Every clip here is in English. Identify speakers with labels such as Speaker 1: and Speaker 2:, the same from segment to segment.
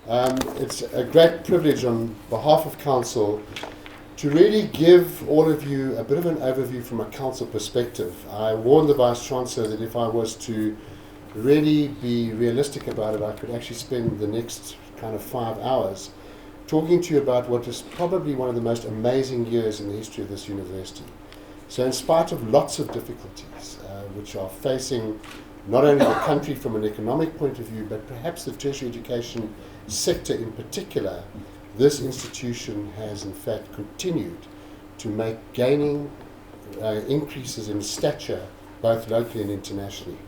Speaker 1: It's a great privilege on behalf of Council to really give all of you a bit of an overview from a Council perspective. I warned the Vice-Chancellor that if I was to really be realistic about it, I could actually spend the next kind of 5 hours talking to you about what is probably one of the most amazing years in the history of this university. So in spite of lots of difficulties which are facing not only the country from an economic point of view, but perhaps the tertiary education sector in particular, this institution has in fact continued to make gaining increases in stature both locally and internationally.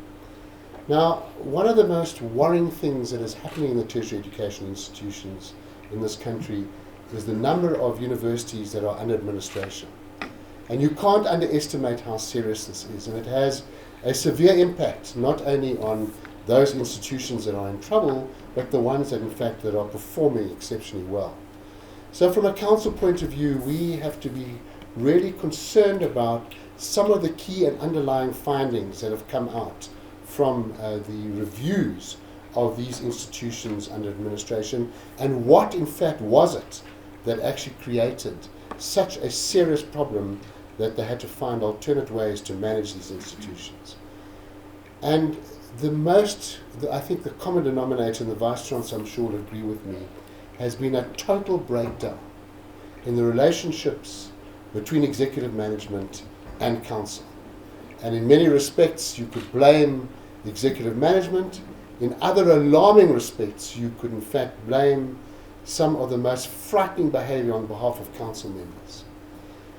Speaker 1: Now, one of the most worrying things that is happening in the tertiary education institutions in this country is the number of universities that are under administration. And you can't underestimate how serious this is, and it has a severe impact not only on those institutions that are in trouble, but the ones that in fact that are performing exceptionally well. So from a Council point of view, we have to be really concerned about some of the key and underlying findings that have come out from the reviews of these institutions under administration, and what in fact was it that actually created such a serious problem that they had to find alternate ways to manage these institutions. And I think the common denominator, and the Vice-Chancellor I'm sure will agree with me, has been a total breakdown in the relationships between executive management and Council. And in many respects you could blame the executive management. In other alarming respects you could in fact blame some of the most frightening behavior on behalf of Council members.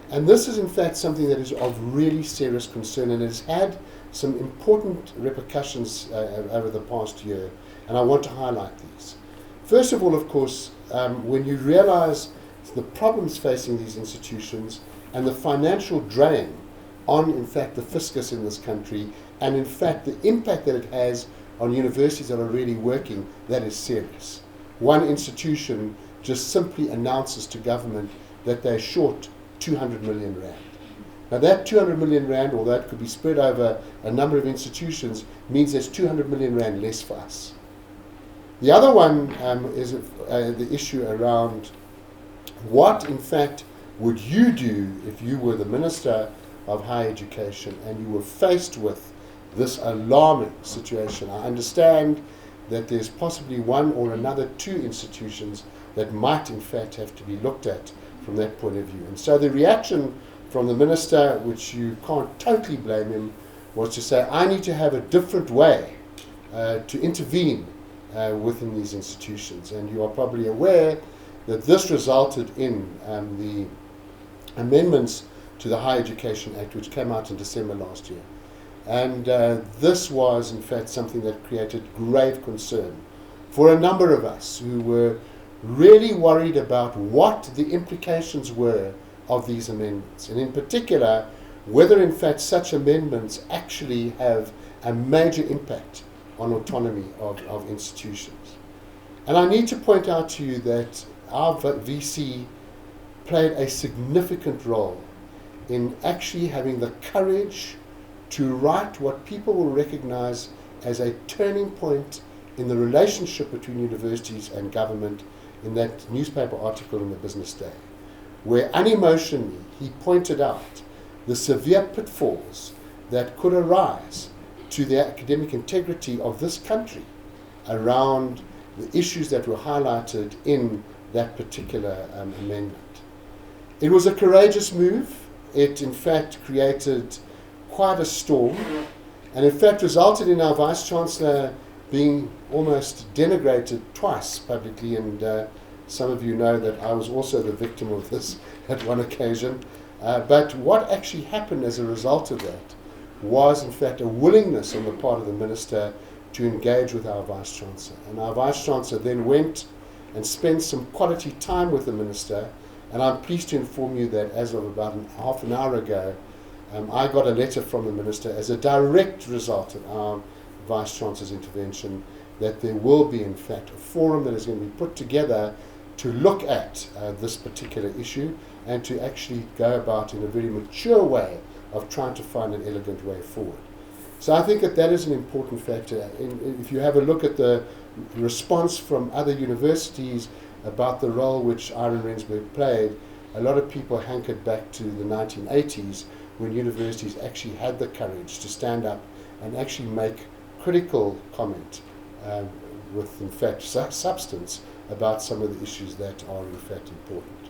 Speaker 1: And this is in fact something that is of really serious concern, and it has had some important repercussions over the past year, and I want to highlight these. First of all, of course, when you realize the problems facing these institutions and the financial drain on, in fact, the fiscus in this country, and in fact the impact that it has on universities that are really working, that is serious. One institution just simply announces to government that they're short 200 million rand. Now that 200 million rand, although it could be spread over a number of institutions, means there's 200 million rand less for us. The other one is the issue around what in fact would you do if you were the Minister of Higher Education and you were faced with this alarming situation. I understand that there's possibly one or another two institutions that might in fact have to be looked at from that point of view. And so the reaction from the Minister, which you can't totally blame him, was to say, I need to have a different way to intervene within these institutions. And you are probably aware that this resulted in the amendments to the Higher Education Act, which came out in December last year. And this was, in fact, something that created grave concern for a number of us who were really worried about what the implications were of these amendments, and in particular, whether in fact such amendments actually have a major impact on autonomy of institutions. And I need to point out to you that our VC played a significant role in actually having the courage to write what people will recognize as a turning point in the relationship between universities and government in that newspaper article in the Business Day, where unemotionally he pointed out the severe pitfalls that could arise to the academic integrity of this country around the issues that were highlighted in that particular amendment. It was a courageous move. It in fact created quite a storm, and in fact resulted in our Vice-Chancellor being almost denigrated twice publicly, and some of you know that I was also the victim of this at one occasion. But what actually happened as a result of that was in fact a willingness on the part of the Minister to engage with our Vice-Chancellor. And our Vice-Chancellor then went and spent some quality time with the Minister, and I'm pleased to inform you that as of about half an hour ago, I got a letter from the Minister as a direct result of our Vice-Chancellor's intervention that there will be in fact a forum that is going to be put together to look at this particular issue and to actually go about in a very mature way of trying to find an elegant way forward. So I think that is an important factor. If you have a look at the response from other universities about the role which Ihron Rensburg played, a lot of people hankered back to the 1980s when universities actually had the courage to stand up and actually make critical comment with, in fact, substance about some of the issues that are, in fact, important.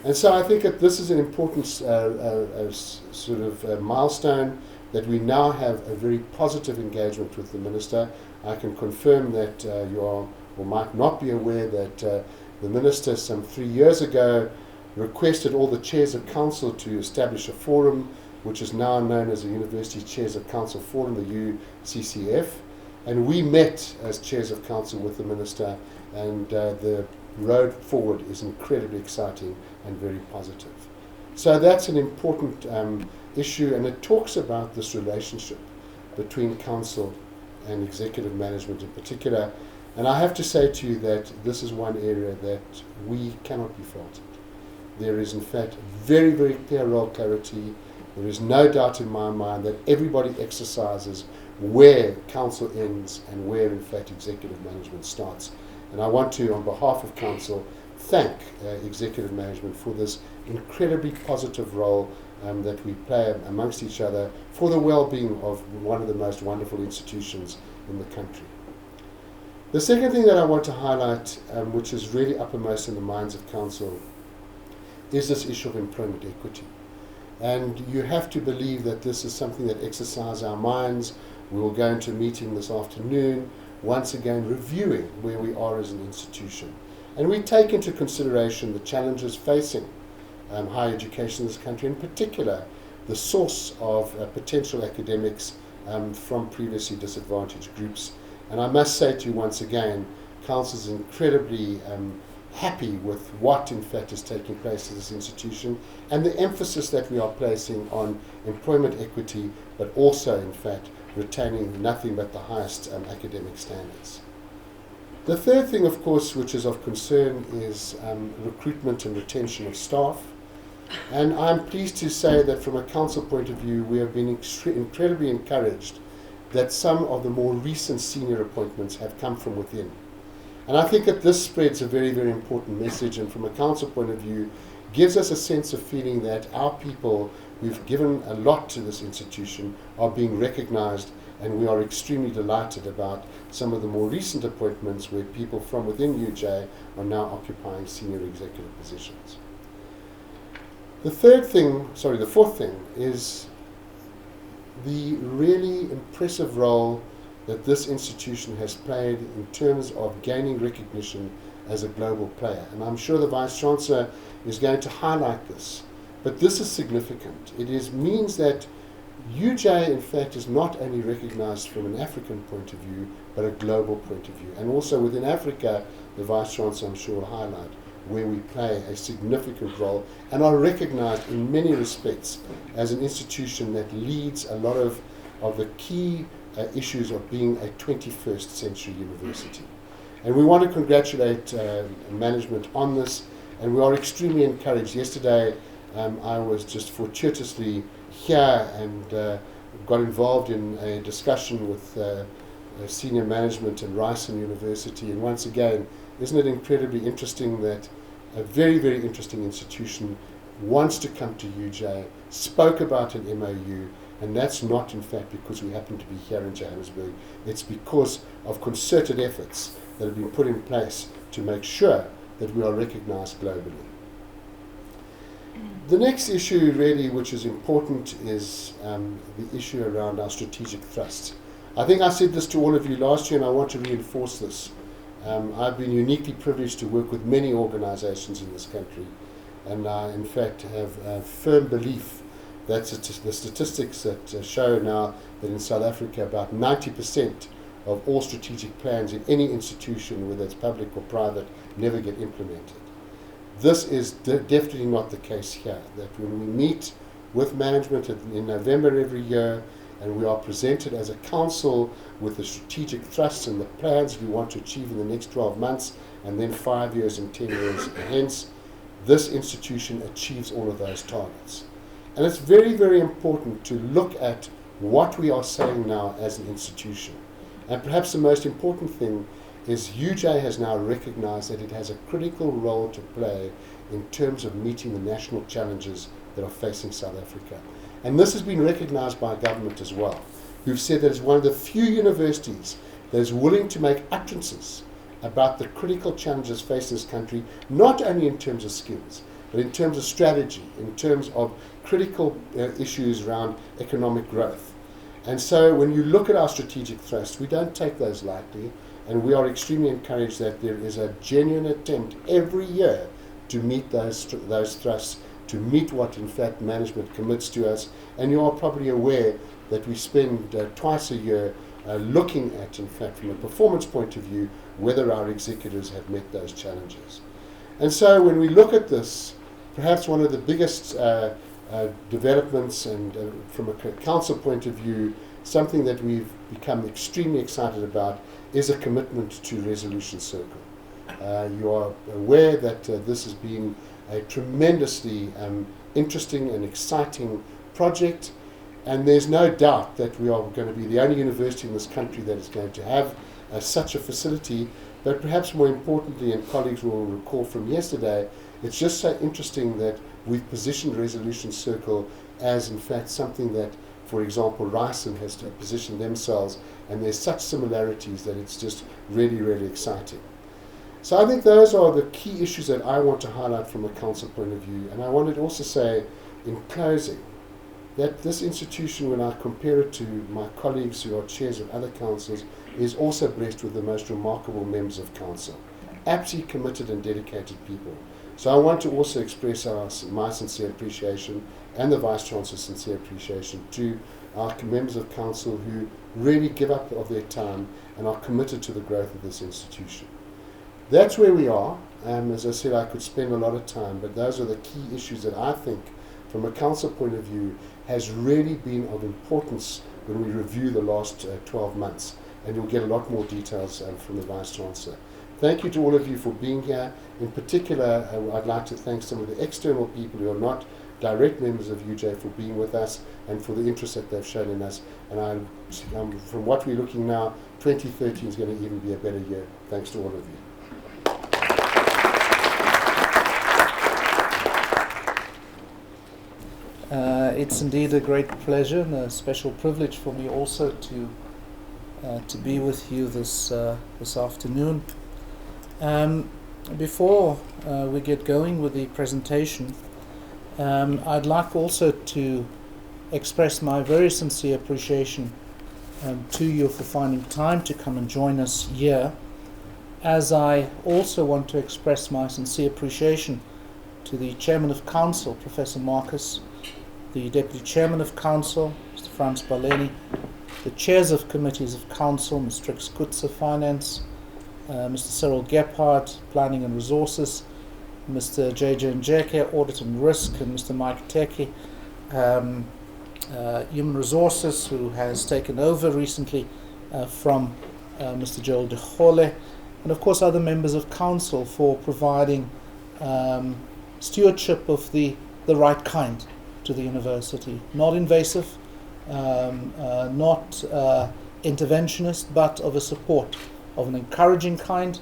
Speaker 1: And so I think that this is an important sort of milestone, that we now have a very positive engagement with the Minister. I can confirm that you are, or might not be aware, that the Minister some 3 years ago requested all the chairs of council to establish a forum, which is now known as the University Chairs of Council Forum, the UCCF. And we met as chairs of council with the Minister, and the road forward is incredibly exciting and very positive. So that's an important issue, and it talks about this relationship between council and executive management in particular. And I have to say to you that this is one area that we cannot be faulted. There is, in fact, very, very clear role clarity. There is no doubt in my mind that everybody exercises where council ends and where, in fact, executive management starts. And I want to, on behalf of council, thank executive management for this incredibly positive role that we play amongst each other for the well-being of one of the most wonderful institutions in the country. The second thing that I want to highlight, which is really uppermost in the minds of council, is this issue of employment equity. And you have to believe that this is something that exercises our minds. We will go into a meeting this afternoon, once again reviewing where we are as an institution. And we take into consideration the challenges facing higher education in this country, in particular the source of potential academics from previously disadvantaged groups. And I must say to you once again, council is incredibly happy with what in fact is taking place at this institution, and the emphasis that we are placing on employment equity, but also in fact retaining nothing but the highest academic standards. The third thing, of course, which is of concern is recruitment and retention of staff. And I'm pleased to say that from a council point of view, we have been incredibly encouraged that some of the more recent senior appointments have come from within. And I think that this spreads a very, very important message, and from a council point of view, gives us a sense of feeling that our people who've given a lot to this institution are being recognized, and we are extremely delighted about some of the more recent appointments where people from within UJ are now occupying senior executive positions. The fourth thing is the really impressive role that this institution has played in terms of gaining recognition as a global player. And I'm sure the Vice-Chancellor is going to highlight this. But this is significant. It means that UJ, in fact, is not only recognized from an African point of view, but a global point of view. And also within Africa, the Vice-Chancellor, I'm sure, will highlight where we play a significant role and are recognized in many respects as an institution that leads a lot of the key issues of being a 21st century university. And we want to congratulate management on this, and we are extremely encouraged. Yesterday, I was just fortuitously here and got involved in a discussion with senior management at Ryerson University, and once again, isn't it incredibly interesting that a very, very interesting institution wants to come to UJ, spoke about an MOU, and that's not, in fact, because we happen to be here in Johannesburg. It's because of concerted efforts that have been put in place to make sure that we are recognized globally. The next issue, really, which is important, is the issue around our strategic thrusts. I think I said this to all of you last year, and I want to reinforce this. I've been uniquely privileged to work with many organizations in this country, and I, in fact, have a firm belief that the statistics that show now that in South Africa about 90% of all strategic plans in any institution, whether it's public or private, never get implemented. This is definitely not the case here, that when we meet with management in November every year, and we are presented as a council with the strategic thrusts and the plans we want to achieve in the next 12 months, and then 5 years and 10 years hence, this institution achieves all of those targets. And it's very, very important to look at what we are saying now as an institution. And perhaps the most important thing is UJ has now recognized that it has a critical role to play in terms of meeting the national challenges that are facing South Africa. And this has been recognized by government as well, who've said that it's one of the few universities that is willing to make utterances about the critical challenges facing this country, not only in terms of skills, but in terms of strategy, in terms of critical issues around economic growth. And so when you look at our strategic thrust, we don't take those lightly, and we are extremely encouraged that there is a genuine attempt every year to meet those thrusts, to meet what in fact management commits to us. And you are probably aware that we spend twice a year looking at, in fact, from a performance point of view, whether our executives have met those challenges. And so when we look at this, perhaps one of the biggest developments, and from a council point of view, something that we've become extremely excited about is a commitment to Resolution Circle. You are aware that this has been a tremendously interesting and exciting project, and there's no doubt that we are going to be the only university in this country that is going to have such a facility. But perhaps more importantly, and colleagues will recall from yesterday, it's just so interesting that we've positioned Resolution Circle as in fact something that, for example, Ryerson has to position themselves, and there's such similarities that it's just really, really exciting. So I think those are the key issues that I want to highlight from a council point of view. And I wanted to also say in closing that this institution, when I compare it to my colleagues who are chairs of other councils, is also blessed with the most remarkable members of council, absolutely committed and dedicated people. So I want to also express my sincere appreciation and the Vice-Chancellor's sincere appreciation to our members of council who really give up of their time and are committed to the growth of this institution. That's where we are. As I said, I could spend a lot of time, but those are the key issues that I think, from a council point of view, has really been of importance when we review the last 12 months. And you'll get a lot more details from the Vice-Chancellor. Thank you to all of you for being here. In particular, I'd like to thank some of the external people who are not direct members of UJ for being with us and for the interest that they've shown in us. And from what we're looking now, 2013 is going to even be a better year. Thanks to all of you.
Speaker 2: It's indeed a great pleasure and a special privilege for me also to be with you this afternoon. Before we get going with the presentation, I'd like also to express my very sincere appreciation to you for finding time to come and join us here, as I also want to express my sincere appreciation to the Chairman of Council, Professor Marcus, the Deputy Chairman of Council, Mr. Frans Baleni, the Chairs of Committees of Council, Mr. Trix Kutzer, Finance, Mr. Cyril Gephardt, Planning and Resources, Mr. J.J. Njeke, Audit and Risk, and Mr. Mike Teki, Human Resources, who has taken over recently from Mr. Joel de Gole, and of course other members of Council for providing stewardship of the right kind to the university. Not invasive, not interventionist, but of a support, of an encouraging kind.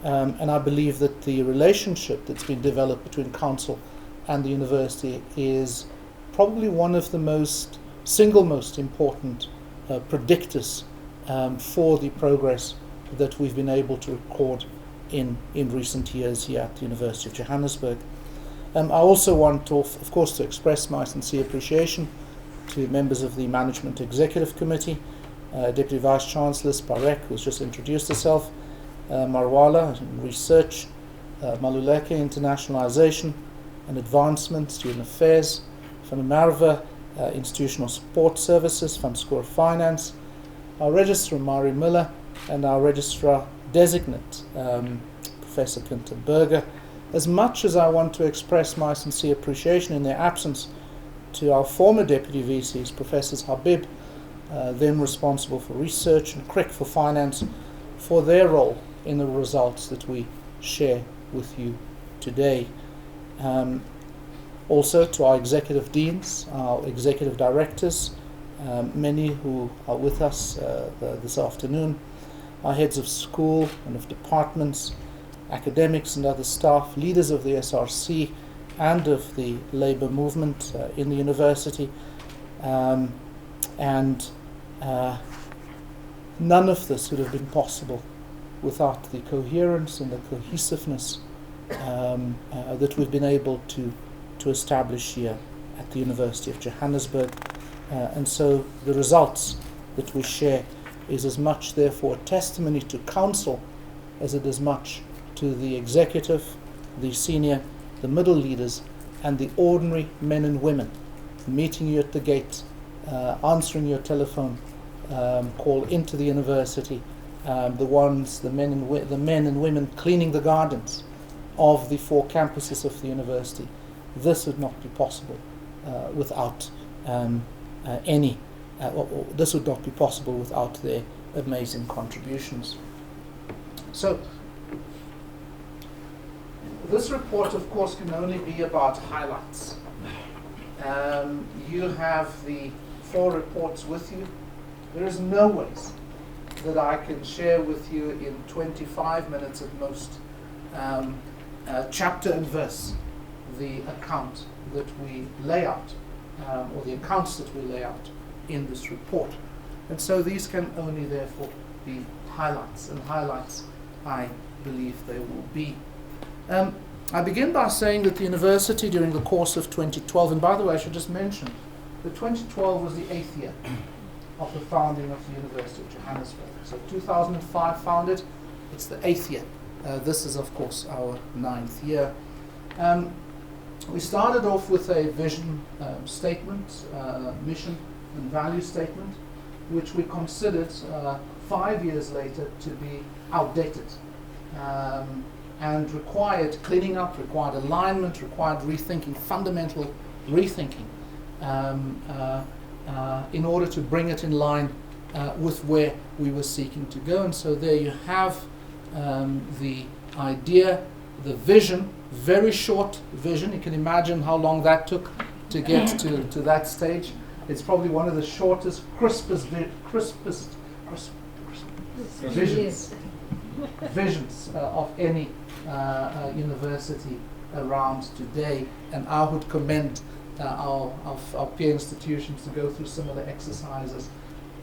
Speaker 2: And I believe that the relationship that's been developed between Council and the university is probably one of the single most important predictors for the progress that we've been able to record in recent years here at the University of Johannesburg. I also want to, of course, to express my sincere appreciation to members of the Management Executive Committee, Deputy Vice-Chancellor Sparek, who's just introduced herself, Marwala, Research, Maluleke, Internationalization and Advancement, Student Affairs, Van Merwe, Institutional Support Services, Van Score Finance, our Registrar, Mari Miller, and our Registrar Designate, Professor Quinton Berger, as much as I want to express my sincere appreciation in their absence to our former Deputy VCs, Professors Habib, then responsible for research, and Crick for finance, for their role in the results that we share with you today. Also to our executive deans, our executive directors, many who are with us this afternoon, our heads of school and of departments, academics and other staff, leaders of the SRC and of the labour movement in the university, and none of this would have been possible without the coherence and the cohesiveness that we've been able to establish here at the University of Johannesburg. And so the results that we share is as much, therefore, a testimony to council as it is much to the executive, the senior, the middle leaders, and the ordinary men and women meeting you at the gate, answering your telephone call into the university, the men and women cleaning the gardens of the 4 campuses of the university. This would not be possible without this would not be possible without their amazing contributions. So, this report, of course, can only be about highlights. You have the 4 reports with you. There is no ways that I can share with you in 25 minutes at most, chapter and verse, the account that we lay out, or the accounts that we lay out in this report. And so these can only therefore be highlights, and highlights I believe they will be. I begin by saying that the university during the course of 2012, and by the way I should just mention that 2012 was the 8th year of the founding of the University of Johannesburg. So 2005 founded, it's the 8th year. This is of course our 9th year. We started off with a vision statement, mission and value statement, which we considered 5 years later to be outdated and required cleaning up, required alignment, required rethinking, fundamental rethinking in order to bring it in line with where we were seeking to go. And so there you have the idea, the vision, very short vision. You can imagine how long that took to get to that stage. It's probably one of the shortest, crispest visions of any university around today. And I would commend our peer institutions to go through similar exercises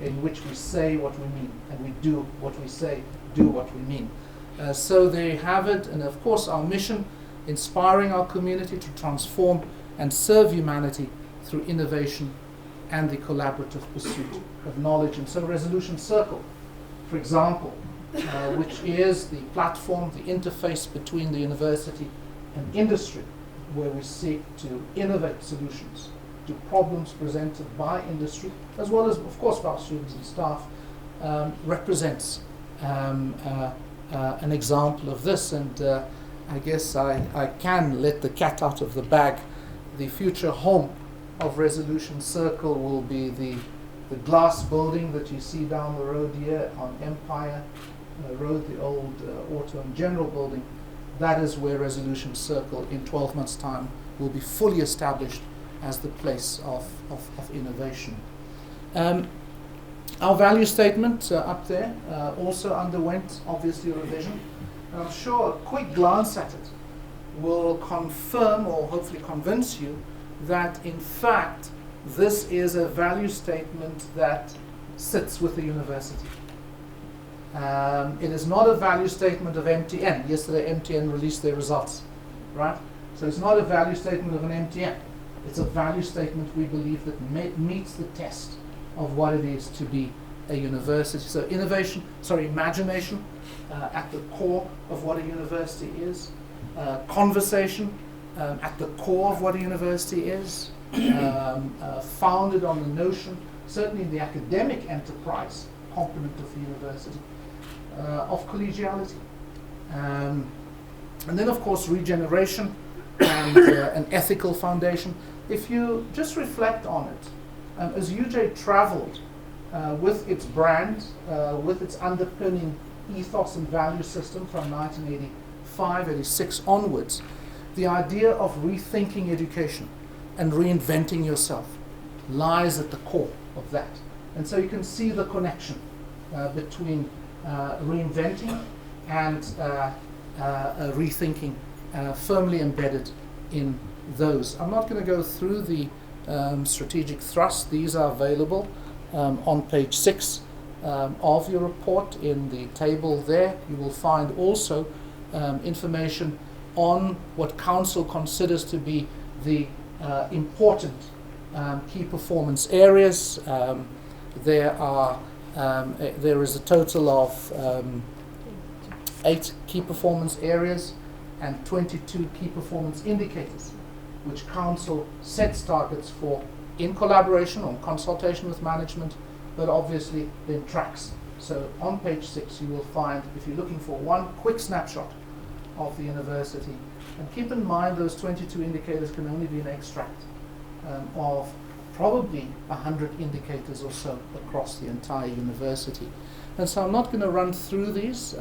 Speaker 2: in which we say what we mean and we do what we say, do what we mean. So there you have it, and of course our mission, inspiring our community to transform and serve humanity through innovation and the collaborative pursuit of knowledge. And so Resolution Circle, for example, which is the platform, the interface between the university and industry, where we seek to innovate solutions to problems presented by industry, as well as, of course, by our students and staff, represents an example of this. And I guess I can let the cat out of the bag. The future home of Resolution Circle will be the glass building that you see down the road here on Empire Road, the old Auto and General building. That is where Resolution Circle in 12 months' time will be fully established as the place of innovation. Our value statement up there also underwent, obviously, a revision. And I'm sure a quick glance at it will confirm or hopefully convince you that, in fact, this is a value statement that sits with the university. It is not a value statement of MTN. Yesterday, MTN released their results, right? So it's not a value statement of an MTN. It's a value statement, we believe, that meets the test of what it is to be a university. So imagination at the core of what a university is. Conversation at the core of what a university is. Founded on the notion, certainly in the academic enterprise component of the university, of collegiality. And then, of course, regeneration and an ethical foundation. If you just reflect on it, as UJ traveled with its brand, with its underpinning ethos and value system from 1985, 86 onwards, the idea of rethinking education and reinventing yourself lies at the core of that. And so you can see the connection between reinventing and rethinking firmly embedded in those. I'm not going to go through the strategic thrust. These are available on page 6 of your report. In the table there, you will find also information on what Council considers to be the important key performance areas. There is a total of 8 key performance areas and 22 key performance indicators, which Council sets targets for in collaboration or in consultation with management, but obviously then tracks. So on page 6 you will find, if you're looking for one quick snapshot of the university, and keep in mind those 22 indicators can only be an extract of probably 100 indicators or so across the entire university. And so I'm not going to run through these.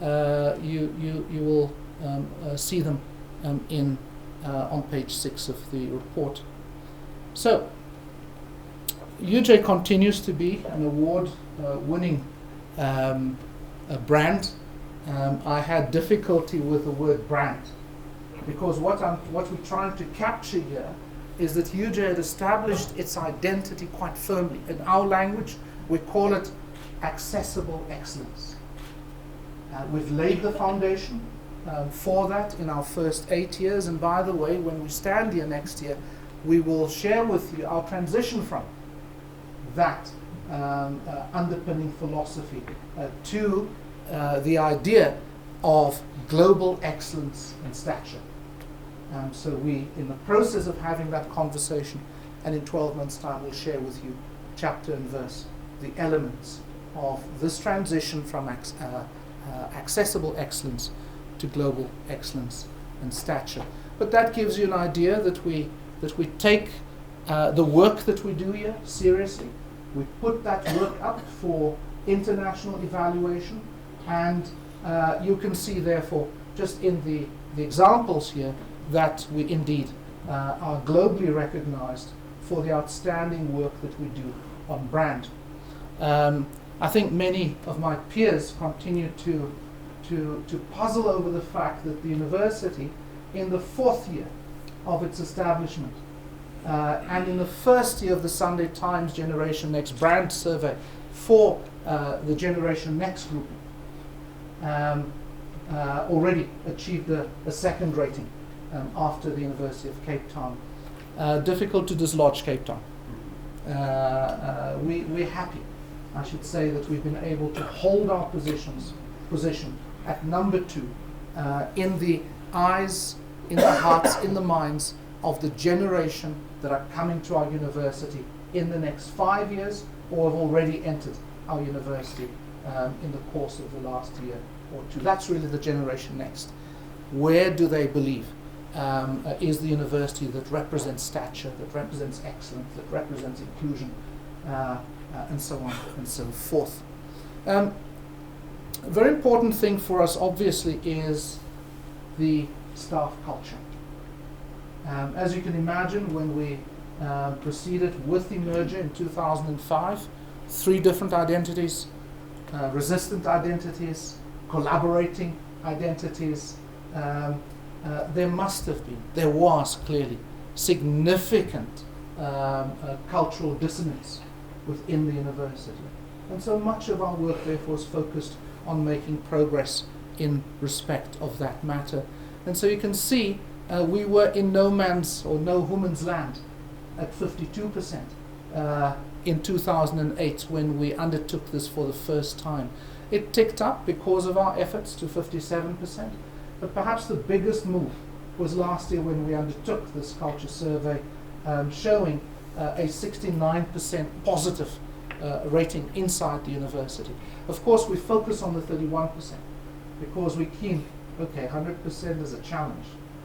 Speaker 2: You will see them on page 6 of the report. So UJ continues to be an award-winning brand. I had difficulty with the word brand because what we're trying to capture here is that UJ had established its identity quite firmly. In our language, we call it accessible excellence. We've laid the foundation for that in our first 8 years, and by the way, when we stand here next year, we will share with you our transition from that underpinning philosophy to the idea of global excellence and stature. So we, in the process of having that conversation, and in 12 months' time, we'll share with you chapter and verse the elements of this transition from accessible excellence to global excellence and stature. But that gives you an idea that we take the work that we do here seriously. We put that work up for international evaluation, and you can see, therefore, just in the examples here, that we indeed are globally recognized for the outstanding work that we do on brand. I think many of my peers continue to puzzle over the fact that the university, in the 4th year of its establishment, and in the 1st year of the Sunday Times Generation Next brand survey for the Generation Next group, already achieved a 2nd rating after the University of Cape Town. Difficult to dislodge Cape Town. We're happy, I should say, that we've been able to hold our position at number 2 in the eyes, in the hearts, in the minds of the generation that are coming to our university in the next 5 years or have already entered our university in the course of the last year or 2. That's really the Generation Next. Where do they believe is the university that represents stature, that represents excellence, that represents inclusion, and so on and so forth. A very important thing for us, obviously, is the staff culture. As you can imagine, when we proceeded with the merger in 2005, 3 different identities, resistant identities, collaborating identities, there was clearly significant cultural dissonance within the university. And so much of our work, therefore, is focused on making progress in respect of that matter. And so you can see we were in no man's or no woman's land at 52% in 2008 when we undertook this for the first time. It ticked up because of our efforts to 57%, but perhaps the biggest move was last year when we undertook this culture survey, showing a 69% positive rating inside the university. Of course, we focus on the 31% because we're keen, okay, 100% is a challenge,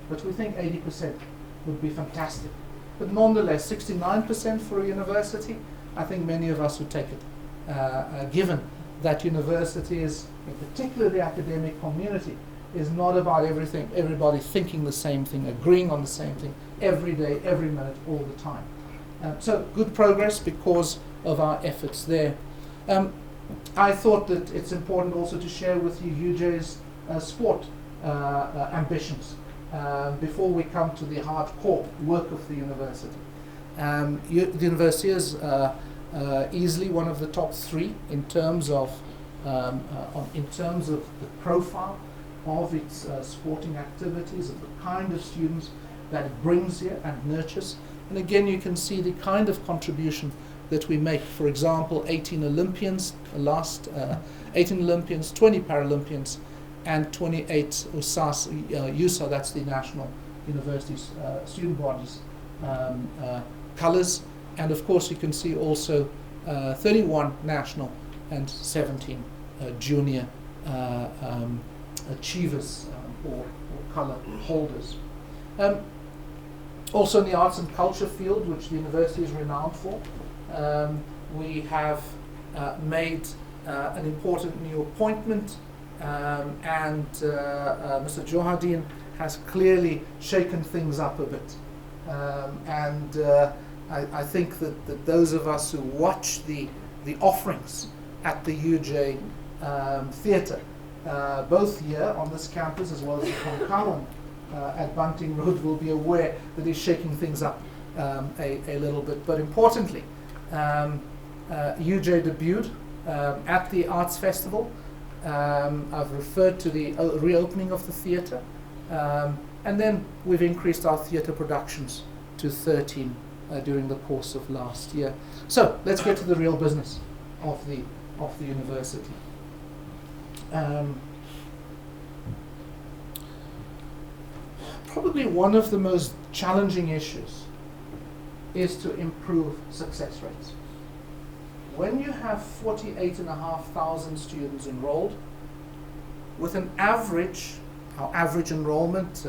Speaker 2: but we think 80% would be fantastic. But nonetheless, 69% for a university, I think many of us would take it, given that university is, in particular the academic community, is not about everybody thinking the same thing, agreeing on the same thing every day, every minute, all the time. So good progress because of our efforts there. I thought that it's important also to share with you UJ's sport ambitions before we come to the hardcore work of the university. The university is easily one of the top 3 in terms of the profile of its sporting activities, of the kind of students that it brings here and nurtures. And again, you can see the kind of contribution that we make. For example, 18 Olympians, 18 Olympians, 20 Paralympians, and 28 USA, that's the National University's student bodies colours. And of course, you can see also 31 national and 17 junior achievers or colour holders. Also in the arts and culture field, which the university is renowned for, we have made an important new appointment, and Mr. Johadin has clearly shaken things up a bit. I think that those of us who watch the offerings at the UJ Theatre, both here on this campus as well as in Konkawan at Bunting Road, will be aware that he's shaking things up a little bit. But importantly, UJ debuted at the Arts Festival. I've referred to the reopening of the theatre, and then we've increased our theatre productions to 13 during the course of last year. So let's get to the real business of the university. Probably one of the most challenging issues is to improve success rates. When you have 48,500 students enrolled, with an average, our average enrollment,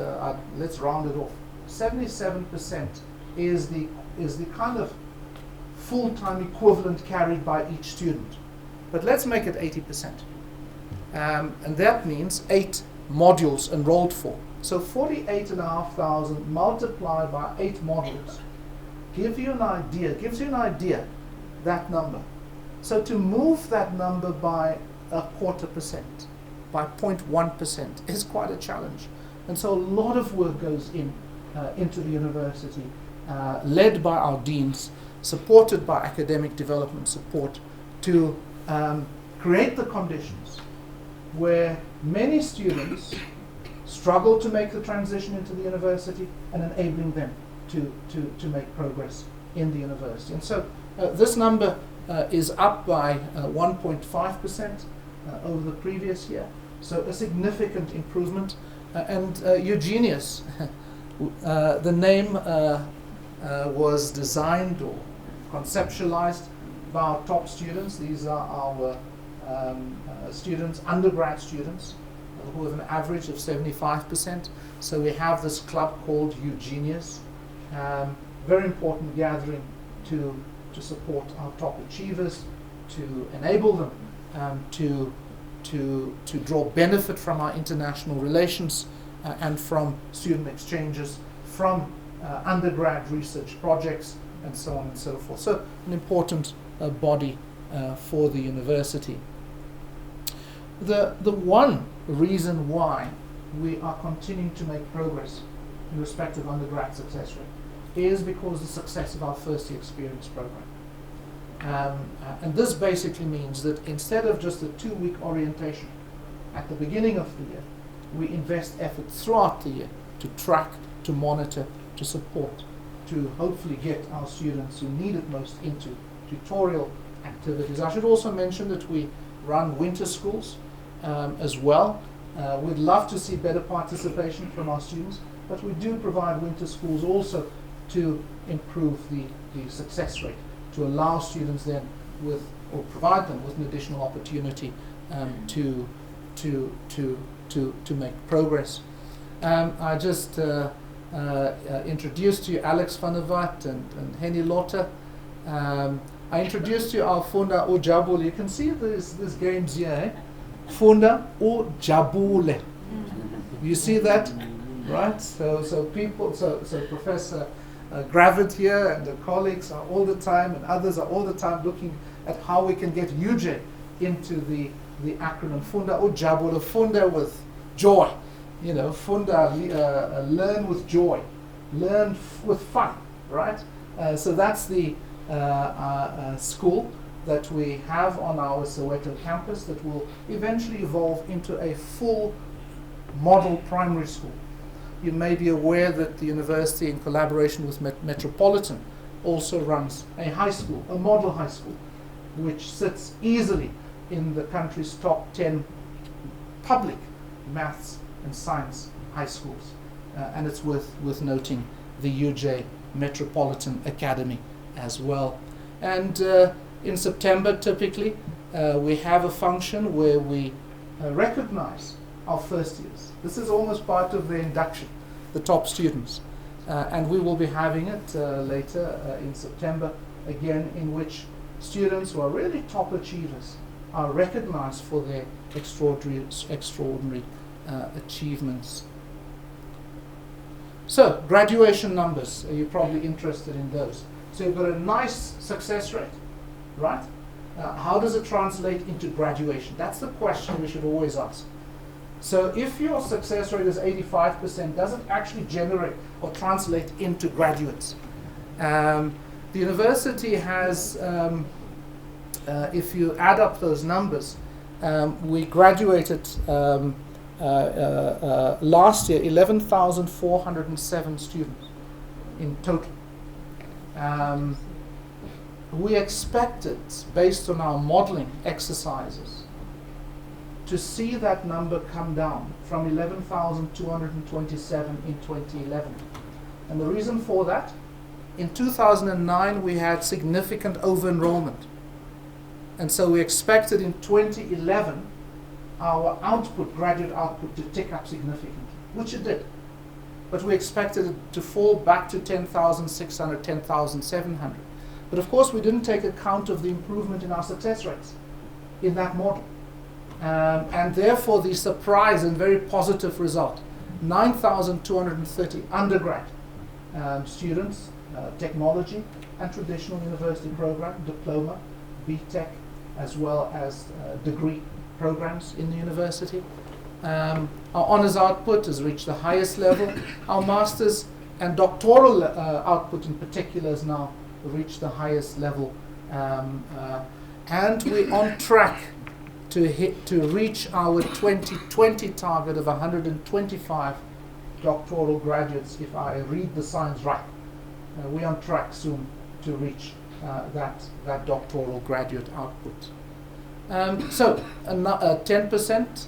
Speaker 2: let's round it off, 77% is the kind of full-time equivalent carried by each student. But let's make it 80%. And that means 8 modules enrolled for. So 48,500 multiplied by 8 modules gives you an idea, that number. So to move that number by 0.25%, by 0.1%, is quite a challenge. And so a lot of work goes into the university, led by our deans, supported by academic development support, to create the conditions where many students struggle to make the transition into the university and enabling them to make progress in the university. And so this number is up by 1.5% over the previous year, so a significant improvement. And Eugenius, the name was designed or conceptualized by our top students. These are our students, undergrad students, who have an average of 75%. So we have this club called Eugenius, very important gathering to support our top achievers, to enable them to draw benefit from our international relations and from student exchanges, from undergrad research projects, and so on and so forth. So an important body for the university. The one reason why we are continuing to make progress in respect of undergrad success rate is because of the success of our first year experience program. And this basically means that instead of just a 2-week orientation at the beginning of the year, we invest effort throughout the year to track, to monitor, to support, to hopefully get our students who need it most into tutorial activities. I should also mention that we run winter schools as well. We'd love to see better participation from our students, but we do provide winter schools also to improve the success rate, to allow students then or provide them with an additional opportunity to make progress. I just introduced to you Alex van der Walt and Henny Lotte. I introduced you our Funda or Jabule. You can see these games here, eh? Funda or Jabule. You see that, right? So Professor Gravid here and the colleagues are all the time, and others are all the time looking at how we can get UJ into the acronym Funda Ujabula, Funda with joy. You know, Funda, learn with joy, learn with fun, right? So that's the school that we have on our Soweto campus that will eventually evolve into a full model primary school. You may be aware that the university, in collaboration with Metropolitan, also runs a high school, a model high school, which sits easily in the country's top 10 public maths and science high schools. And it's worth noting the UJ Metropolitan Academy as well. And in September, typically, we have a function where we recognize our first years. This is almost part of the induction, the top students. And we will be having it later in September, again, in which students who are really top achievers are recognized for their extraordinary achievements. So, graduation numbers, you're probably interested in those. So you've got a nice success rate, right? How does it translate into graduation? That's the question we should always ask. So if your success rate is 85%, does it actually generate or translate into graduates? The university has, if you add up those numbers, we graduated last year 11,407 students in total. We expected, based on our modeling exercises, to see that number come down from 11,227 in 2011. And the reason for that, in 2009 we had significant over-enrollment. And so we expected in 2011 our output, graduate output, to tick up significantly, which it did. But we expected it to fall back to 10,600, 10,700. But of course we didn't take account of the improvement in our success rates in that model. And therefore the surprise and very positive result, 9,230 undergrad students, technology and traditional university program, diploma, BTech, as well as degree programs in the university. Our honours output has reached the highest level. Our master's and doctoral output in particular has now reached the highest level. And we're on track to reach our 2020 target of 125 doctoral graduates, if I read the signs right. We're on track soon to reach that doctoral graduate output. So 10%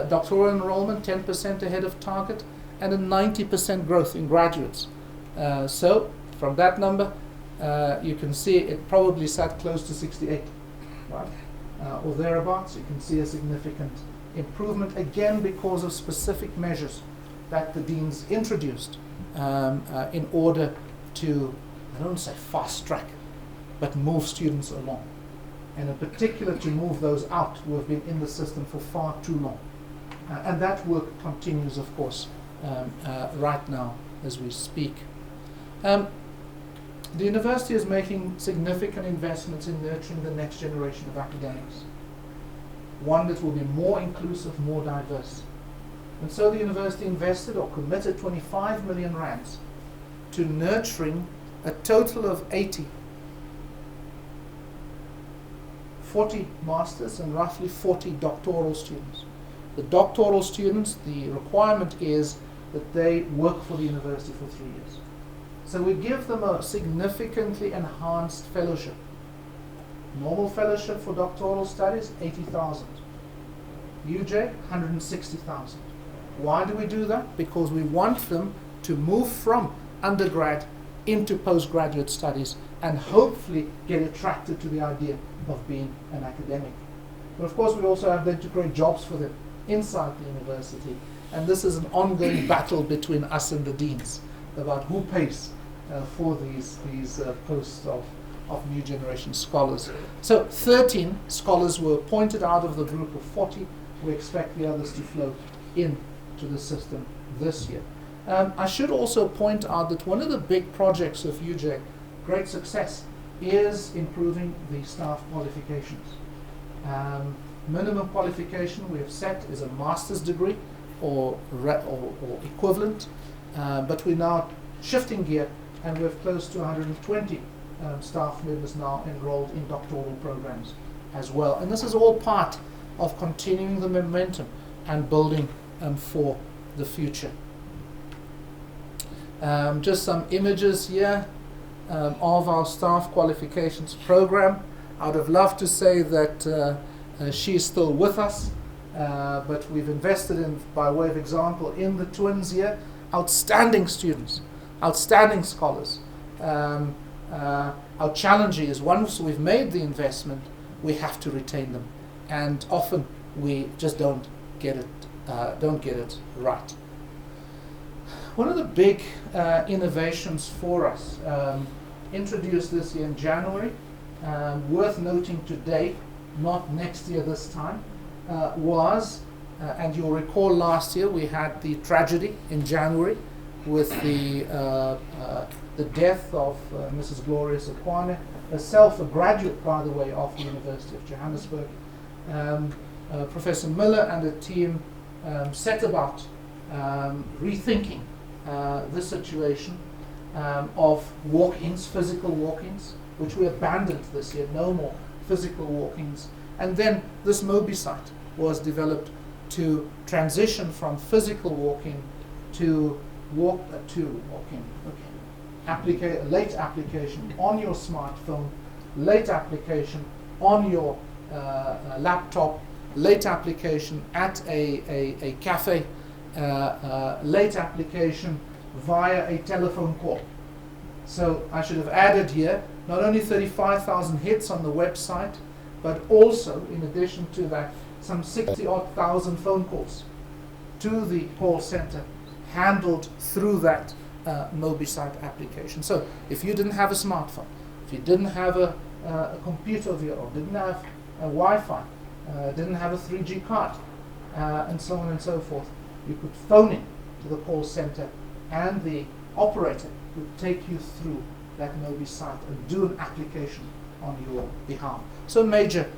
Speaker 2: doctoral enrollment, 10% ahead of target, and a 90% growth in graduates. So from that number, you can see it probably sat close to 68, right? Or thereabouts. You can see a significant improvement, again because of specific measures that the deans introduced in order to, I don't say fast track, but move students along. And in particular to move those out who have been in the system for far too long. And that work continues, of course, right now as we speak. The university is making significant investments in nurturing the next generation of academics, one that will be more inclusive, more diverse. And so the university invested or committed 25 million rands to nurturing a total of 40 masters and roughly 40 doctoral students. The doctoral students, the requirement is that they work for the university for 3 years. So we give them a significantly enhanced fellowship. Normal fellowship for doctoral studies, 80,000. UJ, 160,000. Why do we do that? Because we want them to move from undergrad into postgraduate studies and hopefully get attracted to the idea of being an academic. But of course we also have them to create jobs for them inside the university, and this is an ongoing battle between us and the deans about who pays for these posts of new generation scholars. So 13 scholars were appointed out of the group of 40. We expect the others to flow into the system this year. I should also point out that one of the big projects of UJ, great success, is improving the staff qualifications. Minimum qualification we have set is a master's degree or equivalent, but we're now shifting gear, and we have close to 120 staff members now enrolled in doctoral programs as well. And this is all part of continuing the momentum and building for the future. Just some images here of our staff qualifications program. I would have loved to say that she's still with us, but we've invested in, by way of example, in the twins here, outstanding students, outstanding scholars. Our challenge is, once we've made the investment, we have to retain them, and often we just don't get it right. One of the big innovations for us, introduced this year in January, worth noting today, not next year this time, was, and you'll recall last year we had the tragedy in January with the death of Mrs. Gloria Sekwane, herself a graduate, by the way, of the University of Johannesburg. Professor Miller and the team set about rethinking the situation of walk-ins, physical walk-ins, which we abandoned this year, no more physical walk-ins. And then this Mobi site was developed to transition from physical walk-in to walk-in. Okay. Late application on your smartphone, late application on your laptop, late application at a cafe, late application via a telephone call. So I should have added here not only 35,000 hits on the website, but also, in addition to that, some 60-odd thousand phone calls to the call center handled through that Mobi site application. So if you didn't have a smartphone, if you didn't have a computer of your own, didn't have a Wi-Fi, didn't have a 3G card, and so on and so forth, you could phone in to the call center, and the operator would take you through that Mobi site and do an application on your behalf. So major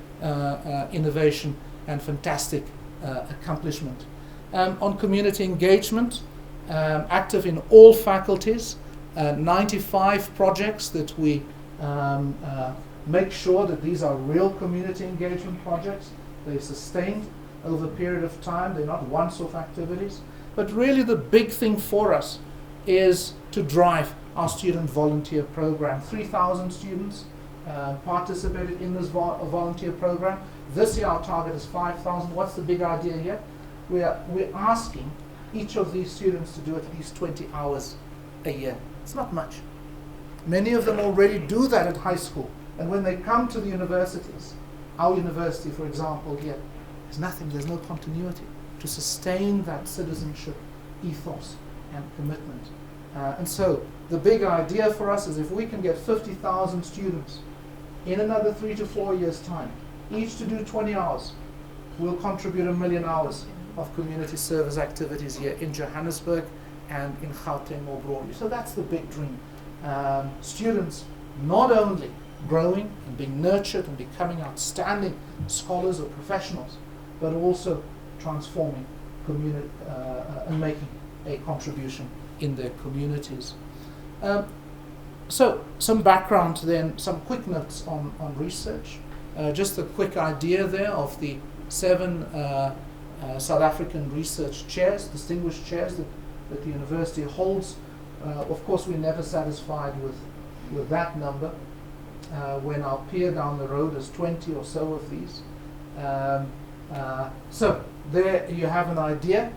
Speaker 2: innovation and fantastic accomplishment. On community engagement, active in all faculties, 95 projects that we make sure that these are real community engagement projects. They're sustained over a period of time. They're not once-off activities. But really the big thing for us is to drive our student volunteer program. 3,000 students participated in this volunteer program. This year our target is 5,000. What's the big idea here? We're asking each of these students to do at least 20 hours a year. It's not much. Many of them already do that at high school. And when they come to the universities, our university, for example, here, there's nothing, there's no continuity to sustain that citizenship ethos and commitment. And so the big idea for us is if we can get 50,000 students in another 3 to 4 years' time, each to do 20 hours, we'll contribute 1 million hours of community service activities here in Johannesburg and in Gauteng more broadly. So that's the big dream. Students not only growing and being nurtured and becoming outstanding scholars or professionals, but also transforming community and making a contribution in their communities. So some background then, some quick notes on research. Just a quick idea there of the 7 South African research chairs, distinguished chairs that the university holds. Of course, we're never satisfied with that number. When our peer down the road has 20 or so of these. So there you have an idea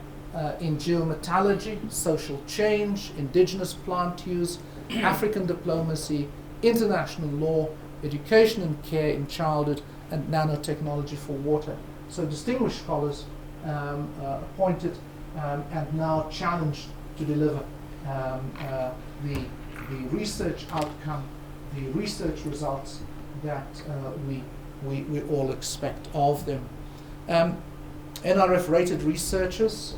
Speaker 2: in geometallurgy, social change, indigenous plant use, African diplomacy, international law, education and care in childhood, and nanotechnology for water. So distinguished scholars appointed and now challenged to deliver the research outcome, the research results that we all expect of them. NRF rated researchers,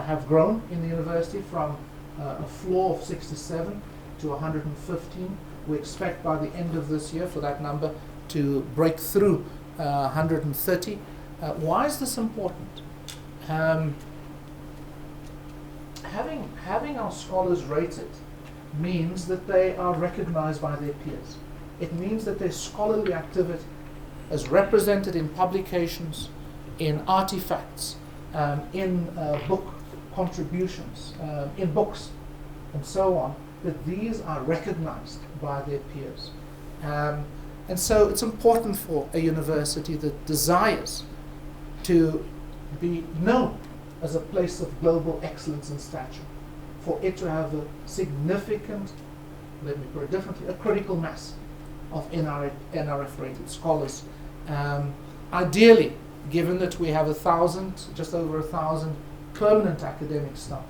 Speaker 2: have grown in the university from a floor of 67 to 115. We expect by the end of this year for that number to break through 130. Why is this important? Having our scholars rated means that they are recognized by their peers. It means that their scholarly activity is represented in publications, in artifacts, in book contributions, in books, and so on, that these are recognized by their peers. And so it's important for a university that desires to be known as a place of global excellence and stature, for it to have a significant, let me put it differently, a critical mass of NRF-rated scholars. Ideally, given that we have just over 1,000 permanent academic staff,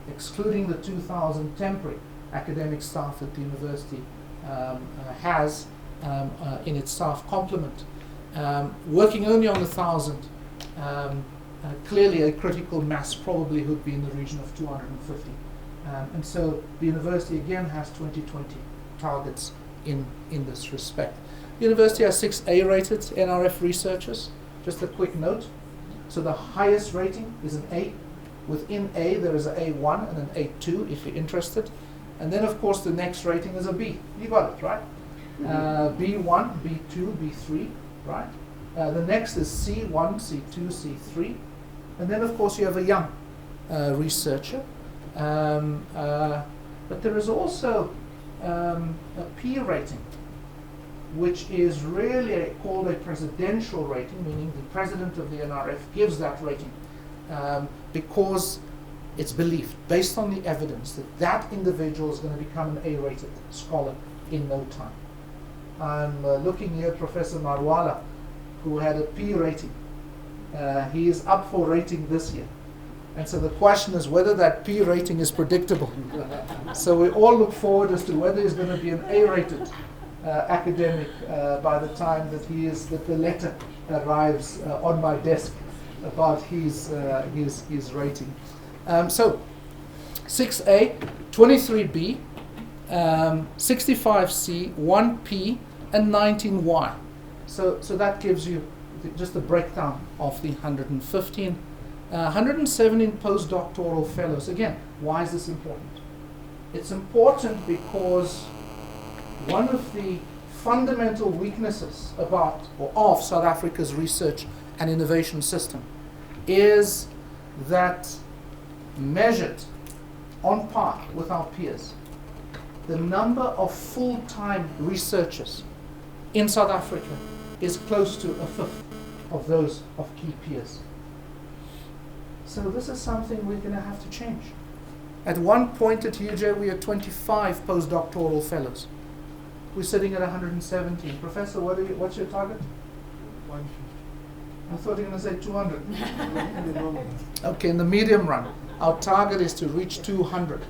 Speaker 2: excluding the 2,000 temporary academic staff that the university has in its staff complement, working only on 1,000, clearly a critical mass probably would be in the region of 250. And so the university again has 2020 targets in this respect. The university has 6 A-rated NRF researchers. Just a quick note. So the highest rating is an A. Within A there is an A1 and an A2 if you're interested. And then of course the next rating is a B. You got it, right? B1, B2, B3, right? The next is C1, C2, C3. And then of course you have a young researcher. But there is also a P rating, which is really called a presidential rating, meaning the president of the NRF gives that rating because it's believed, based on the evidence, that that individual is going to become an A-rated scholar in no time. I'm looking here at Professor Marwala, who had a P rating. He is up for rating this year. And so the question is whether that P rating is predictable. So we all look forward as to whether he's going to be an A-rated academic by the time that the letter arrives on my desk about his rating. So 6A, 23B, 65C, 1P, and 19Y. So that gives you just a breakdown of the 115. 117 postdoctoral fellows. Again, why is this important? It's important because one of the fundamental weaknesses of South Africa's research and innovation system is that, measured on par with our peers, the number of full-time researchers in South Africa is close to a fifth of those of key peers. So this is something we're going to have to change. At one point at UJ, we had 25 postdoctoral fellows. We're sitting at 117. Professor, what's your target? 150. I thought you were going to say 200. Okay, in the medium run, our target is to reach 200.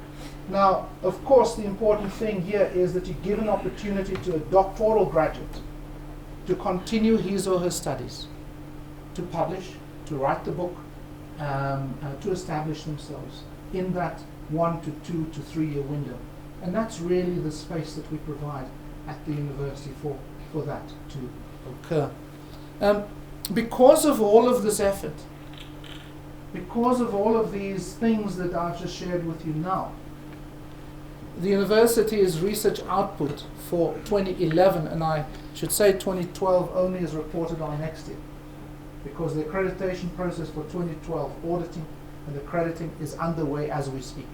Speaker 2: Now, of course, the important thing here is that you give an opportunity to a doctoral graduate to continue his or her studies, to publish, to write the book, to establish themselves in that 1 to 2 to 3 year window. And that's really the space that we provide at the university for that to occur. Because of all of this effort, because of all of these things that I've just shared with you now, the university's research output for 2011, and I should say 2012 only, is reported on next year, because the accreditation process for 2012 auditing and accrediting is underway as we speak.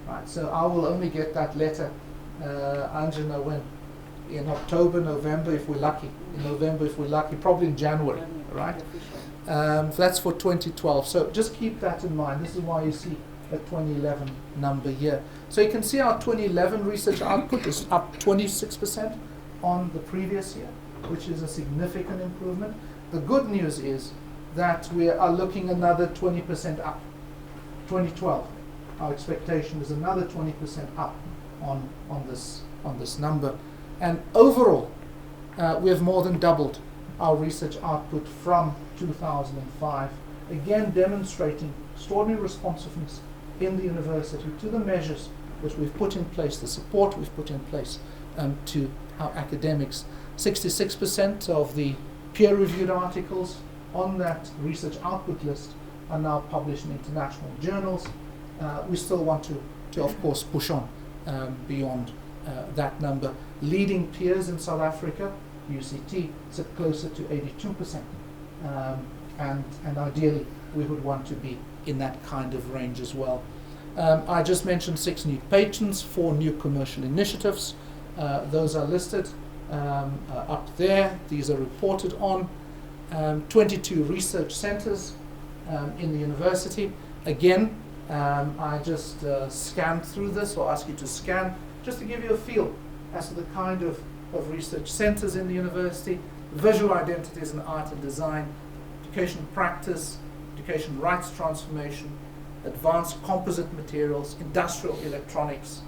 Speaker 2: Right, so I will only get that letter, Anjana, when? In October, November, if we're lucky. In November, if we're lucky, probably in January, right? That's for 2012. So just keep that in mind. This is why you see a 2011 number here. So you can see our 2011 research output is up 26% on the previous year, which is a significant improvement. The good news is that we are looking another 20% up. 2012, our expectation is another 20% up on this number. And overall, we have more than doubled our research output from 2005 again demonstrating extraordinary responsiveness in the university to the measures which we've put in place, the support we've put in place to our academics. 66% of the peer-reviewed articles on that research output list are now published in international journals. We still want to of course, push on beyond that number. Leading peers in South Africa, UCT, sit closer to 82%. And ideally, we would want to be in that kind of range as well. I just mentioned 6 new patents, 4 new commercial initiatives. Those are listed up there. These are reported on. 22 research centers in the university. Again, I just scanned through this, or ask you to scan, just to give you a feel as to the kind of research centers in the university. Visual identities in art and design, education practice, education rights transformation, advanced composite materials, industrial electronics,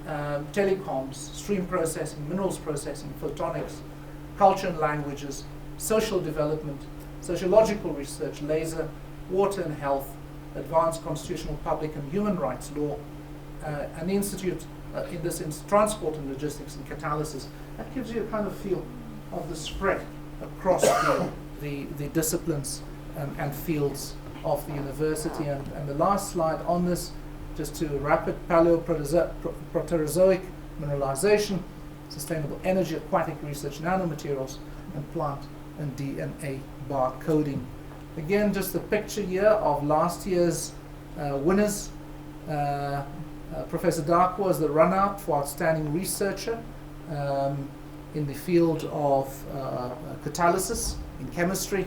Speaker 2: telecoms, stream processing, minerals processing, photonics, culture and languages, social development, sociological research, laser, water and health, advanced constitutional public and human rights law, an institute in this instance, transport and logistics and catalysis. That gives you a kind of feel of the spread across the disciplines and fields of the university. And the last slide on this, just to wrap it, Paleoproterozoic mineralization, sustainable energy, aquatic research, nanomaterials, and plant and DNA barcoding. Again, just a picture here of last year's winners. Professor Dark was the run-out for outstanding researcher in the field of catalysis in chemistry.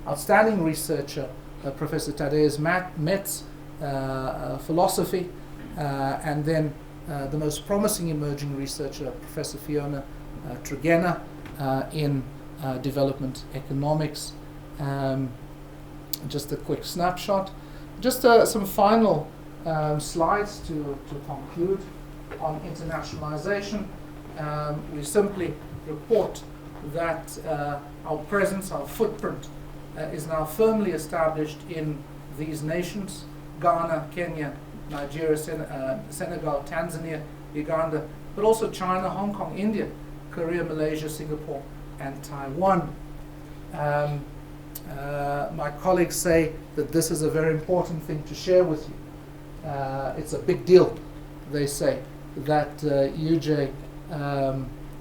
Speaker 2: Outstanding researcher, Professor Tadeusz Metz, philosophy, and then the most promising emerging researcher, Professor Fiona Tregena, in development economics. Just a quick snapshot. Just some final slides to conclude on internationalization. We simply report that our presence, our footprint, is now firmly established in these nations: Ghana, Kenya, Nigeria, Senegal, Tanzania, Uganda, but also China, Hong Kong, India, Korea, Malaysia, Singapore, and Taiwan. My colleagues say that this is a very important thing to share with you. It's a big deal, they say, that UJ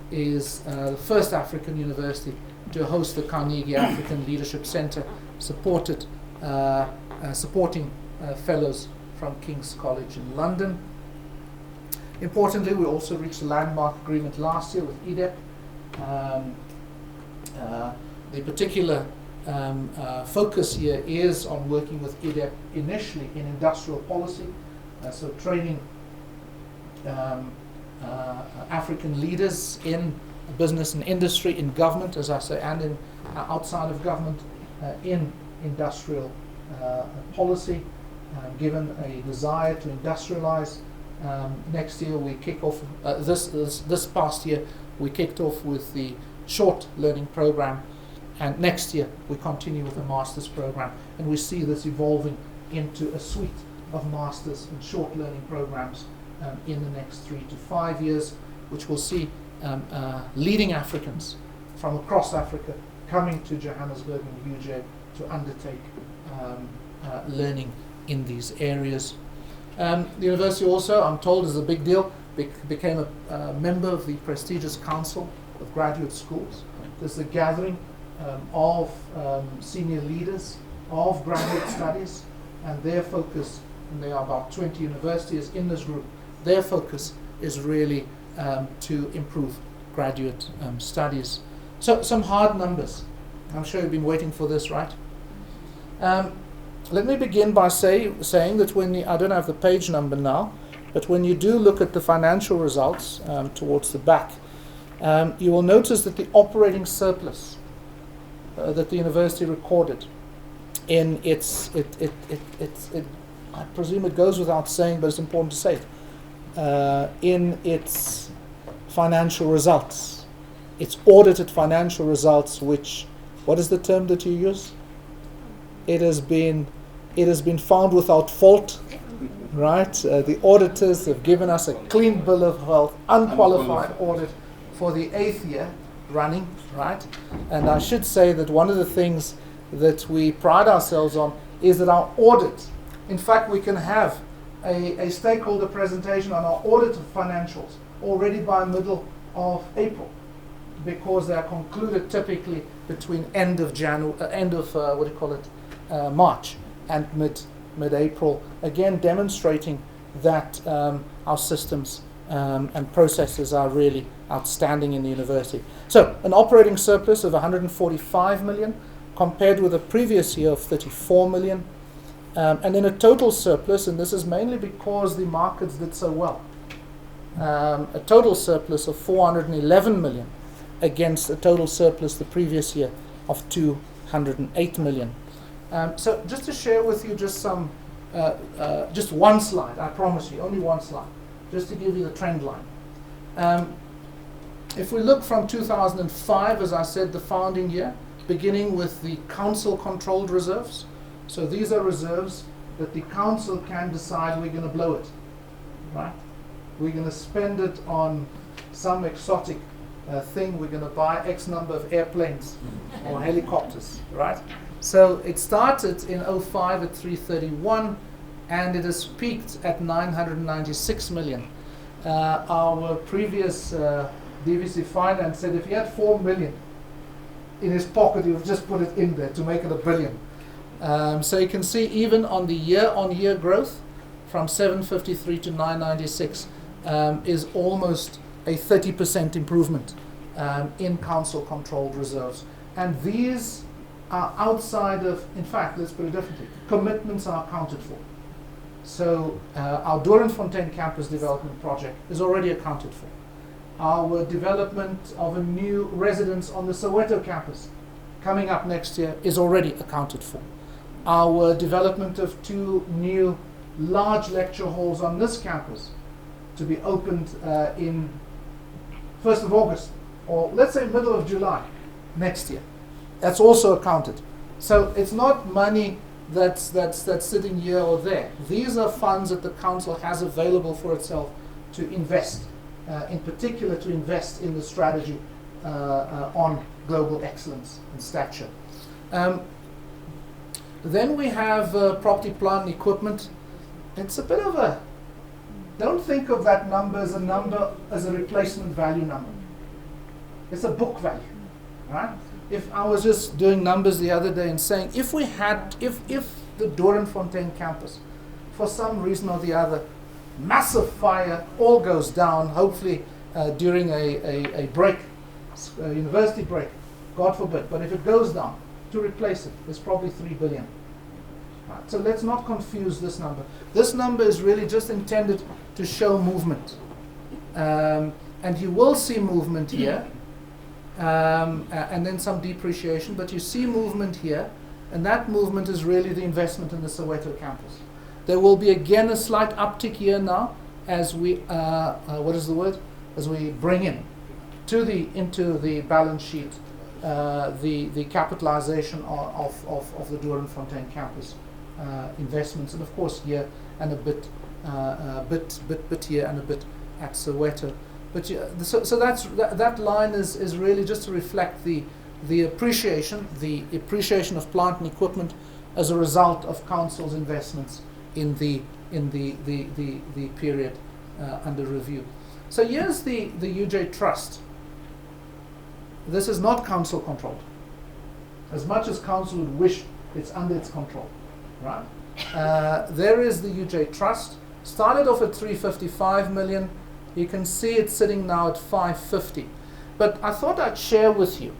Speaker 2: is the first African university to host the Carnegie African Leadership Center, supporting fellows from King's College in London. Importantly, we also reached a landmark agreement last year with IDEP. The particular focus here is on working with IDEP initially in industrial policy, so training African leaders in business and industry, in government, as I say, and in outside of government, in industrial policy, given a desire to industrialize. Next year we kick off, this past year we kicked off with the short learning program, and next year we continue with the master's program, and we see this evolving into a suite of master's and short learning programs in the next 3 to 5 years, which will see leading Africans from across Africa coming to Johannesburg and UJ to undertake learning in these areas. The university also, I'm told, is a big deal, became a member of the prestigious Council of Graduate Schools. There's a gathering of senior leaders of graduate studies, and their focus, and there are about 20 universities in this group, their focus is really to improve graduate studies. So some hard numbers. I'm sure you've been waiting for this, right? Let me begin by saying that when you, I don't have the page number now, but when you do look at the financial results towards the back, you will notice that the operating surplus that the university recorded in its, I presume it goes without saying, but it's important to say it, in its financial results, its audited financial results, which, what is the term that you use? it has been found without fault, right? The auditors have given us a clean bill of health, unqualified audit for the 8th year running, right? And I should say that one of the things that we pride ourselves on is that our audit, in fact, we can have a stakeholder presentation on our audit of financials already by middle of April, because they are concluded typically between end of March and mid-April, again demonstrating that our systems and processes are really outstanding in the university. So an operating surplus of 145 million compared with the previous year of 34 million. And then a total surplus, and this is mainly because the markets did so well, a total surplus of 411 million against a total surplus the previous year of 208 million. So just to share with you just one slide, I promise you, only one slide, just to give you the trend line. If we look from 2005, as I said, the founding year, beginning with the council-controlled reserves. So these are reserves that the council can decide we're going to blow it, right? We're going to spend it on some exotic thing. We're going to buy X number of airplanes or helicopters, right? So it started in 05 at 331, and it has peaked at 996 million. Our previous DVC Finance said if he had 4 million in his pocket, he would just put it in there to make it 1 billion. So you can see even on the year-on-year growth from 753 to 996 is almost a 30% improvement in council-controlled reserves. And these are outside of, in fact, let's put it differently, commitments are accounted for. So our Doornfontein campus development project is already accounted for. Our development of a new residence on the Soweto campus coming up next year is already accounted for. Our development of 2 new large lecture halls on this campus to be opened in 1st of August, or let's say middle of July next year. That's also accounted. So it's not money that's sitting here or there. These are funds that the council has available for itself to invest, in particular to invest in the strategy on global excellence and stature. Then we have property, plant, and equipment. It's a bit of a, don't think of that number as a replacement value number. It's a book value, right? If I was just doing numbers the other day and saying, if the Doornfontein campus, for some reason or the other, massive fire, all goes down, hopefully during a break, a university break, God forbid, but if it goes down, to replace it is probably 3 billion. Right. So let's not confuse this number. This number is really just intended to show movement. And you will see movement here, and then some depreciation, but you see movement here, and that movement is really the investment in the Soweto campus. There will be again a slight uptick here now as we, as we bring into the balance sheet the capitalization of the Doornfontein campus investments, and of course here and a bit here and a bit at Soweto. But so that line is really just to reflect the appreciation of plant and equipment as a result of council's investments in the period under review. So here's the UJ Trust. This is not council controlled. As much as council would wish it's under its control, right? There is the UJ Trust. Started off at 355 million. You can see it's sitting now at 550. But I thought I'd share with you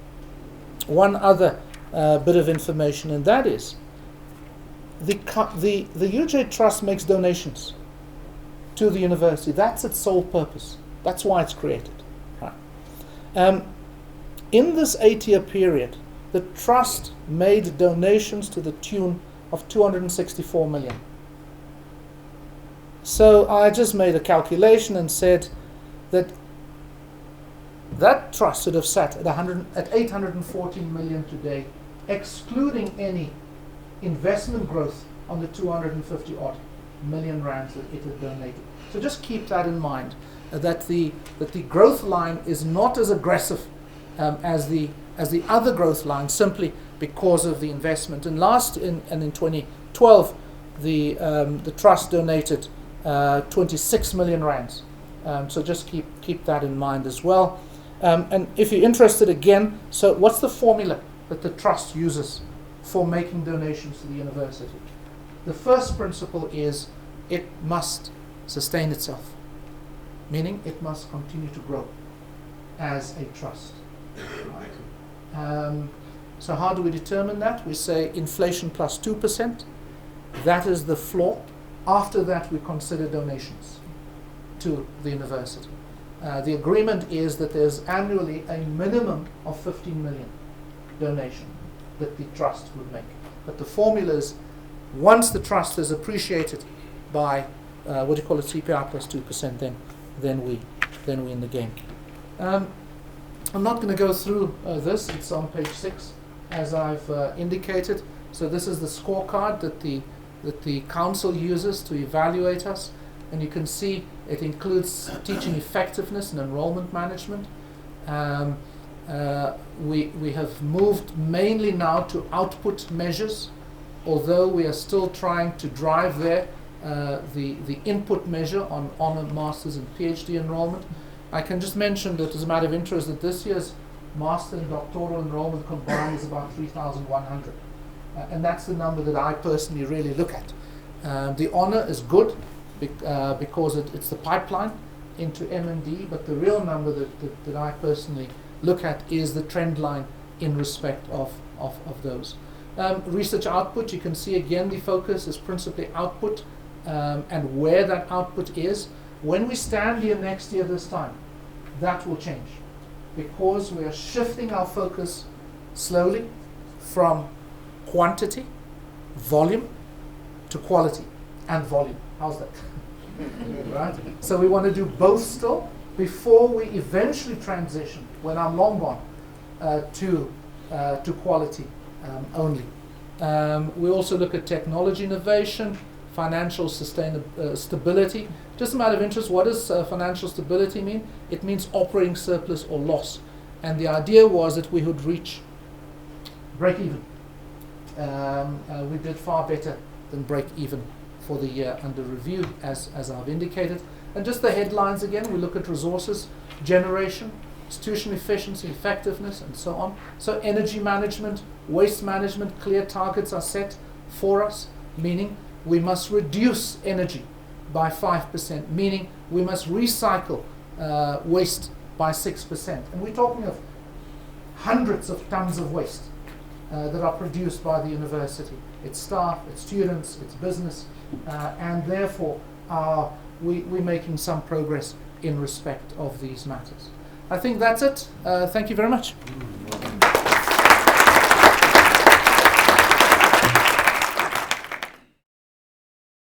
Speaker 2: one other bit of information, and that is the UJ Trust makes donations to the university. That's its sole purpose. That's why it's created. Right? In this 8-year period, the trust made donations to the tune of 264 million. So I just made a calculation and said that trust should have sat at 814 million today, excluding any investment growth on the 250 odd million rands that it had donated. So just keep that in mind, that the growth line is not as aggressive as the other growth line, simply because of the investment. And in 2012, the trust donated 26 million rands. So just keep that in mind as well. And if you're interested again, so what's the formula that the trust uses for making donations to the university? The first principle is it must sustain itself, meaning it must continue to grow as a trust. So how do we determine that? We say inflation plus 2%. That is the floor. After that, we consider donations to the university. The agreement is that there's annually a minimum of 15 million donation that the trust would make. But the formula is, once the trust is appreciated by CPI plus 2%, then we in the game. I'm not going to go through this. It's on page 6, as I've indicated. So this is the scorecard that the council uses to evaluate us, and you can see it includes teaching effectiveness and enrollment management. We have moved mainly now to output measures, although we are still trying to drive there the input measure on honor, masters and PhD enrollment. I can just mention that, as a matter of interest, that this year's master and doctoral enrollment combined is about 3,100. And that's the number that I personally really look at. The honor is good because it's the pipeline into M&D, but the real number that I personally look at is the trend line in respect of those. Research output, you can see again the focus is principally output and where that output is. When we stand here next year this time, that will change, because we are shifting our focus slowly from quantity, volume, to quality and volume. How's that? Right? So we want to do both still before we eventually transition, when I'm long gone, to quality only. We also look at technology innovation, financial stability. Just a matter of interest, what does financial stability mean? It means operating surplus or loss. And the idea was that we would reach break even. We did far better than break even for the year under review, as I've indicated. And just the headlines again, we look at resources, generation, institutional efficiency, effectiveness, and so on. So energy management, waste management, clear targets are set for us, meaning we must reduce energy by 5%, meaning we must recycle waste by 6%. And we're talking of hundreds of tons of waste that are produced by the university. Its staff, its students, its business, and therefore we're making some progress in respect of these matters. I think that's it. Thank you very much.